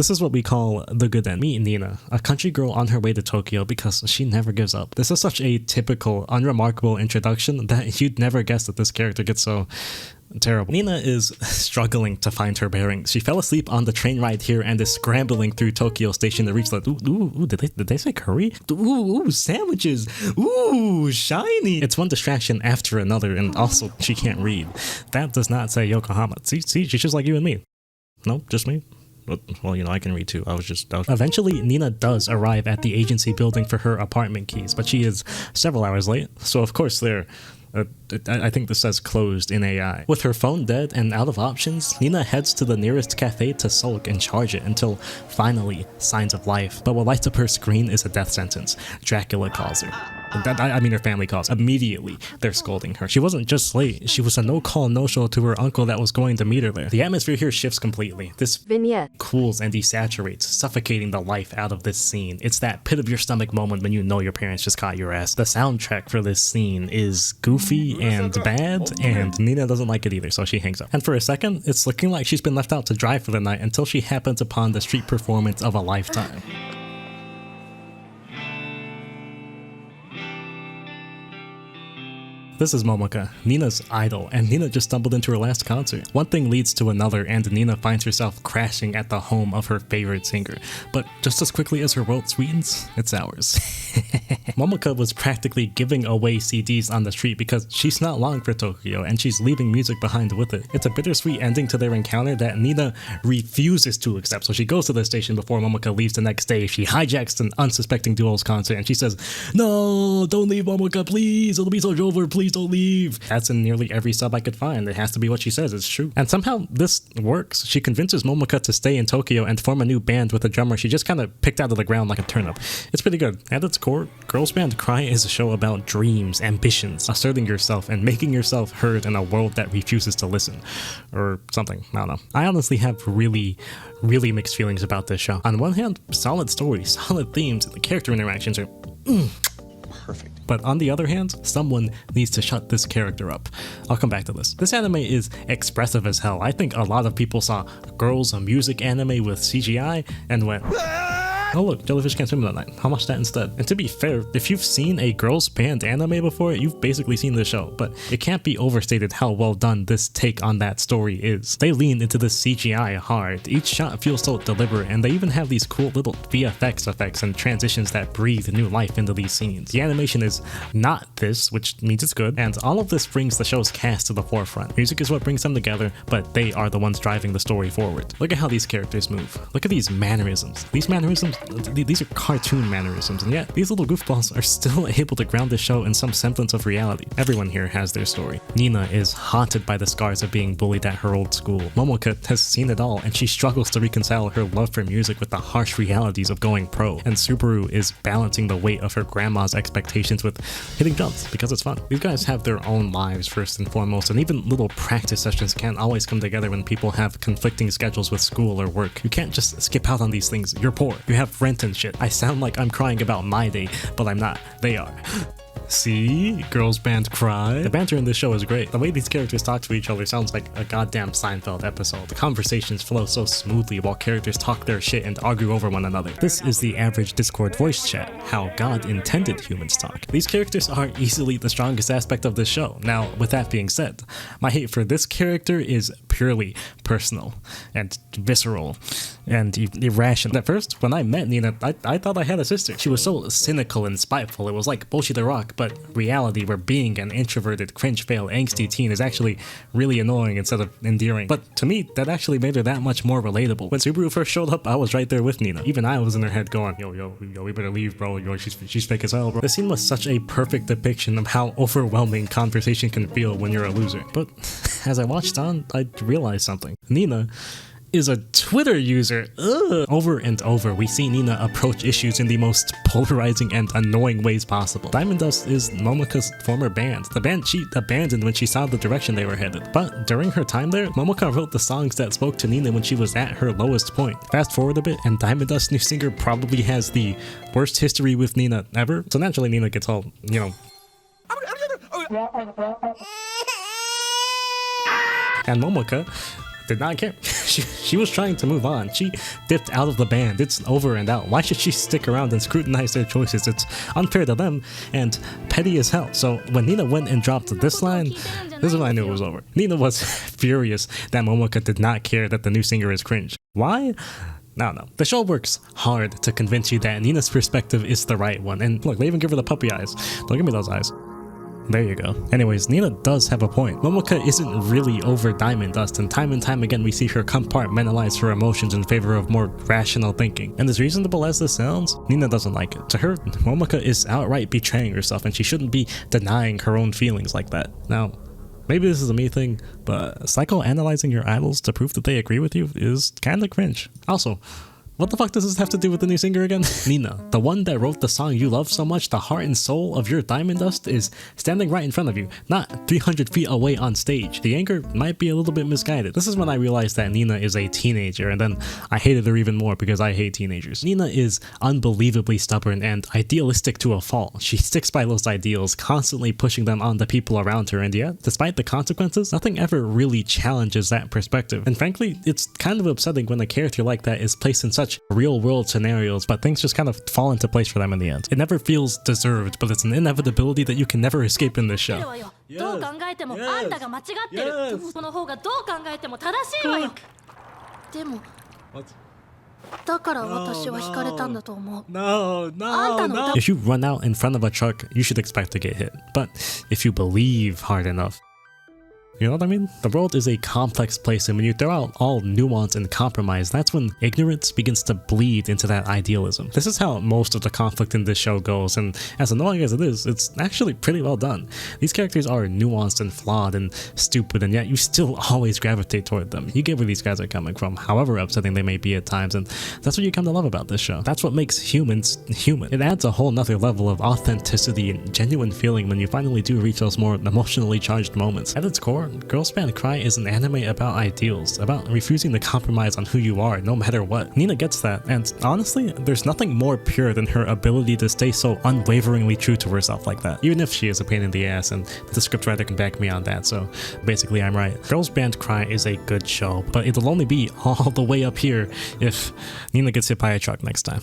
This is what we call the good end. Meet Nina, a country girl on her way to Tokyo because she never gives up. This is such a typical, unremarkable introduction that you'd never guess that this character gets so terrible. Nina is struggling to find her bearings. She fell asleep on the train ride here and is scrambling through Tokyo Station to reach the did they say curry? Ooh, sandwiches. Ooh, shiny. It's one distraction after another, and also she can't read. That does not say Yokohama. See, she's just like you and me. No, just me. Well, you know, I can read too. Eventually, Nina does arrive at the agency building for her apartment keys, but she is several hours late. So of course I think this says closed in AI. With her phone dead and out of options, Nina heads to the nearest cafe to sulk and charge it until finally signs of life. But what lights up her screen is a death sentence. Dracula calls her. I mean her family calls. Immediately, they're scolding her. She wasn't just late, she was a no-call, no-show to her uncle that was going to meet her there. The atmosphere here shifts completely. This vignette cools and desaturates, suffocating the life out of this scene. It's that pit of your stomach moment when you know your parents just caught your ass. The soundtrack for this scene is goofy and bad, and Nina doesn't like it either, so she hangs up. And for a second, it's looking like she's been left out to dry for the night until she happens upon the street performance of a lifetime. This is Momoka, Nina's idol, and Nina just stumbled into her last concert. One thing leads to another, and Nina finds herself crashing at the home of her favorite singer. But just as quickly as her world sweetens, it's ours. Momoka was practically giving away CDs on the street because she's not long for Tokyo, and she's leaving music behind with it. It's a bittersweet ending to their encounter that Nina refuses to accept, so she goes to the station before Momoka leaves the next day. She hijacks an unsuspecting duo's concert, and she says, "No, don't leave, Momoka, please, it'll be so over, please don't leave." That's in nearly every sub I could find. It has to be what she says, it's true. And somehow this works. She convinces Momoka to stay in Tokyo and form a new band with a drummer she just kind of picked out of the ground like a turnip. It's pretty good. At its core, Girls Band Cry is a show about dreams, ambitions, asserting yourself, and making yourself heard in a world that refuses to listen. Or something, I don't know. I honestly have really mixed feelings about this show. On one hand, solid story, solid themes, and the character interactions are perfect. But on the other hand, someone needs to shut this character up. I'll come back to this. This anime is expressive as hell. I think a lot of people saw girls music anime with CGI and went, oh look, jellyfish can't swim that night. I'll watch that instead. And to be fair, if you've seen a girls band anime before, you've basically seen the show, but it can't be overstated how well done this take on that story is. They lean into this CGI hard. Each shot feels so deliberate, and they even have these cool little VFX effects and transitions that breathe new life into these scenes. The animation is not this, which means it's good, and all of this brings the show's cast to the forefront. Music is what brings them together, but they are the ones driving the story forward. Look at how these characters move. Look at these mannerisms. These are cartoon mannerisms, and yet these little goofballs are still able to ground the show in some semblance of reality. Everyone here has their story. Nina is haunted by the scars of being bullied at her old school. Momoka has seen it all, and she struggles to reconcile her love for music with the harsh realities of going pro. And Subaru is balancing the weight of her grandma's expectations with hitting jumps because it's fun. These guys have their own lives first and foremost, and even little practice sessions can't always come together when people have conflicting schedules with school or work. You can't just skip out on these things. You're poor. You have rent and shit. I sound like I'm crying about my day, but I'm not. They are. See? Girls Band Cry. The banter in this show is great. The way these characters talk to each other sounds like a goddamn Seinfeld episode. The conversations flow so smoothly while characters talk their shit and argue over one another. This is the average Discord voice chat, how God intended humans talk. These characters are easily the strongest aspect of this show. Now, with that being said, my hate for this character is purely personal and visceral and irrational. At first, when I met Nina, I thought I had a sister. She was so cynical and spiteful. It was like bullshit the rock, but reality where being an introverted, cringe-fail, angsty teen is actually really annoying instead of endearing. But to me, that actually made her that much more relatable. When Subaru first showed up, I was right there with Nina. Even I was in her head going, yo, we better leave, bro. Yo, she's fake as hell, bro. The scene was such a perfect depiction of how overwhelming conversation can feel when you're a loser. But as I watched on, I realized something. Nina is a Twitter user. Ugh. Over and over, we see Nina approach issues in the most polarizing and annoying ways possible. Diamond Dust is Momoka's former band, the band she abandoned when she saw the direction they were headed. But during her time there, Momoka wrote the songs that spoke to Nina when she was at her lowest point. Fast forward a bit, and Diamond Dust's new singer probably has the worst history with Nina ever. So naturally, Nina gets all, And Momoka did not care. She was trying to move on. She dipped out of the band. It's over and out. Why should she stick around and scrutinize their choices? It's unfair to them and petty as hell. So when Nina went and dropped this line, this is when I knew it was over. Nina was furious that Momoka did not care that the new singer is cringe. Why? No. The show works hard to convince you that Nina's perspective is the right one. And look, they even give her the puppy eyes. Don't give me those eyes. There you go. Anyways, Nina does have a point. Momoka isn't really over Diamond Dust, and time again we see her compartmentalize her emotions in favor of more rational thinking. And as reasonable as this sounds, Nina doesn't like it. To her, Momoka is outright betraying herself, and she shouldn't be denying her own feelings like that. Now, maybe this is a me thing, but psychoanalyzing your idols to prove that they agree with you is kinda cringe. Also, what the fuck does this have to do with the new singer again? Nina, the one that wrote the song you love so much, the heart and soul of your Diamond Dust, is standing right in front of you, not 300 feet away on stage. The anger might be a little bit misguided. This is when I realized that Nina is a teenager, and then I hated her even more because I hate teenagers. Nina is unbelievably stubborn and idealistic to a fault. She sticks by those ideals, constantly pushing them on the people around her, and yet, despite the consequences, nothing ever really challenges that perspective. And frankly, it's kind of upsetting when a character like that is placed in such real-world scenarios, but things just kind of fall into place for them in the end. It never feels deserved, but it's an inevitability that you can never escape in this show. No. If you run out in front of a truck, you should expect to get hit. But if you believe hard enough, you know what I mean? The world is a complex place, and when you throw out all nuance and compromise, that's when ignorance begins to bleed into that idealism. This is how most of the conflict in this show goes, and as annoying as it is, it's actually pretty well done. These characters are nuanced and flawed and stupid, and yet you still always gravitate toward them. You get where these guys are coming from, however upsetting they may be at times, and that's what you come to love about this show. That's what makes humans human. It adds a whole nother level of authenticity and genuine feeling when you finally do reach those more emotionally charged moments. At its core, Girls Band Cry is an anime about ideals, about refusing to compromise on who you are no matter what. Nina gets that, and honestly, there's nothing more pure than her ability to stay so unwaveringly true to herself like that, even if she is a pain in the ass, and the scriptwriter can back me on that, so basically I'm right. Girls Band Cry is a good show, but it'll only be all the way up here if Nina gets hit by a truck next time.